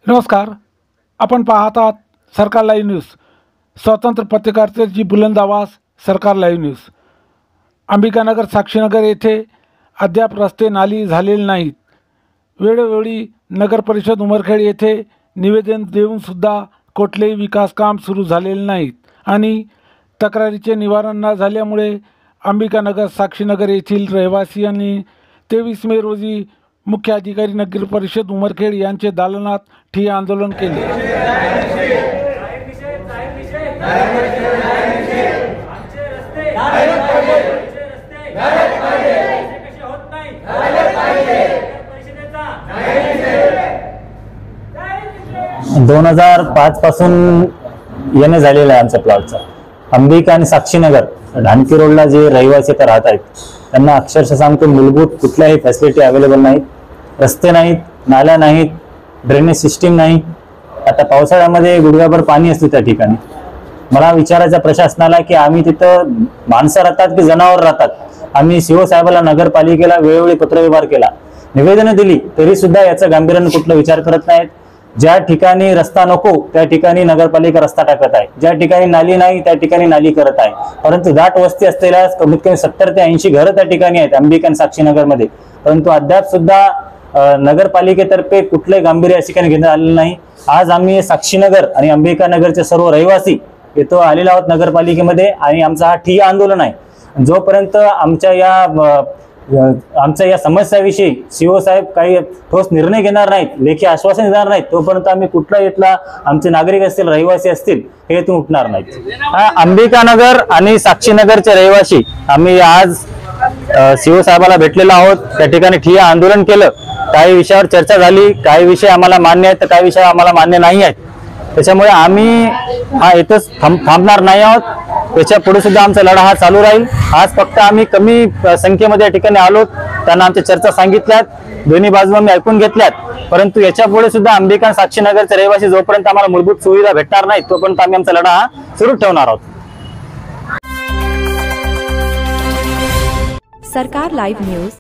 नमस्कार, आपण पाहत आहात सरकार लाईव्ह न्यूज। स्वतंत्र पत्रकारितेची बुलंद आवाज सरकार लाईव्ह न्यूज। अंबिकानगर साक्षीनगर येथे अद्याप रस्ते नाली झालेले नाहीत। वेळोवेळी नगर परिषद उमरखेड येथे निवेदन देऊन सुद्धा कुठलेही विकास काम सुरू झालेले नाहीत आणि तक्रारीचे निवारण न झाल्यामुळे अंबिकानगर साक्षीनगर येथील रहिवासियांनी 23 मे रोजी मुख्य अधिकारी नगर परिषद उमरखेड यांचे दालनात ठिय्या आंदोलन केले। दोन 2005 पासून येणे झालेलं आहे आमच्या प्लॉटचा। अंबिका आणि साक्षीनगर ढानकी रोडला जे रहिवासी इथे राहत आहेत त्यांना अक्षरशः सांगतो मूलभूत कुठल्याही फॅसिलिटी अवेलेबल नाहीत। रस्ते नाहीत, नाल्या नाहीत, ड्रेनेज सिस्टीम नाही। आता पावसाळ्यामध्ये गुडघाभर पाणी असते त्या ठिकाणी। मला विचारायचं प्रशासनाला की आम्ही तिथं माणसं राहतात की जनावर राहतात। आम्ही सीओ साहेबाला नगरपालिकेला वेळोवेळी पत्रव्यवहार केला, निवेदनं दिली, तरी सुद्धा याचा गांभीर्याने कुठला विचार करत नाहीत। ज्या ठिकाणी रस्ता नको त्या ठिकाणी नगरपालिका रस्ता टाकत आहे, ज्या ठिकाणी नाली नाही त्या ठिकाणी नाली करत आहे। परंतु दाट वस्ती असलेल्या कमीत कमी 70 ते 80 घरं त्या ठिकाणी आहेत अंबिका आणि साक्षीनगर मध्ये, परंतु अद्याप सुद्धा नगरपालिकेतर्फे कुठले गांभीर्य या ठिकाणी घेण्यात आलेलं नाही। आज आम्ही साक्षीनगर आणि अंबिका नगरचे सर्व रहिवासी इथं आलेलो आहोत नगरपालिकेमध्ये आणि आमचा हा ठिय्या आंदोलन आहे। जोपर्यंत आमच्या या समस्याविषयी सीओ साहेब काही ठोस निर्णय घेणार नाहीत, लेखी आश्वासन देणार नाहीत, तोपर्यंत आम्ही कुठलाही इथला आमचे नागरिक असतील, रहिवासी असतील, हे इथून उठणार नाहीत। अंबिकानगर आणि साक्षीनगरचे रहिवासी आम्ही आज सीओ साहेबाला भेटलेलो आहोत। त्या ठिकाणी ठिय्या आंदोलन केलं। काही विषयावर चर्चा झाली, काही विषय आम्हाला मान्य आहेत तर काही विषय आम्हाला मान्य नाही आहेत। त्याच्यामुळे आम्ही हा इथंच थांबणार नाही आहोत। त्याच्या पुढे सुद्धा आमचा लढा हा चालू राहील। आज फक्त आम्ही कमी संख्येमध्ये या ठिकाणी आलो, त्यांना आमच्या चर्चा सांगितल्यात, दोन्ही बाजू आम्ही ऐकून घेतल्यात, परंतु याच्या पुढे सुद्धा अंबिका आणि साक्षीनगरचे रहिवासी जोपर्यंत आम्हाला मूलभूत सुविधा भेटणार नाही तोपर्यंत आम्ही आमचा लढा हा सुरू ठेवणार आहोत। सरकार लाईव्ह न्यूज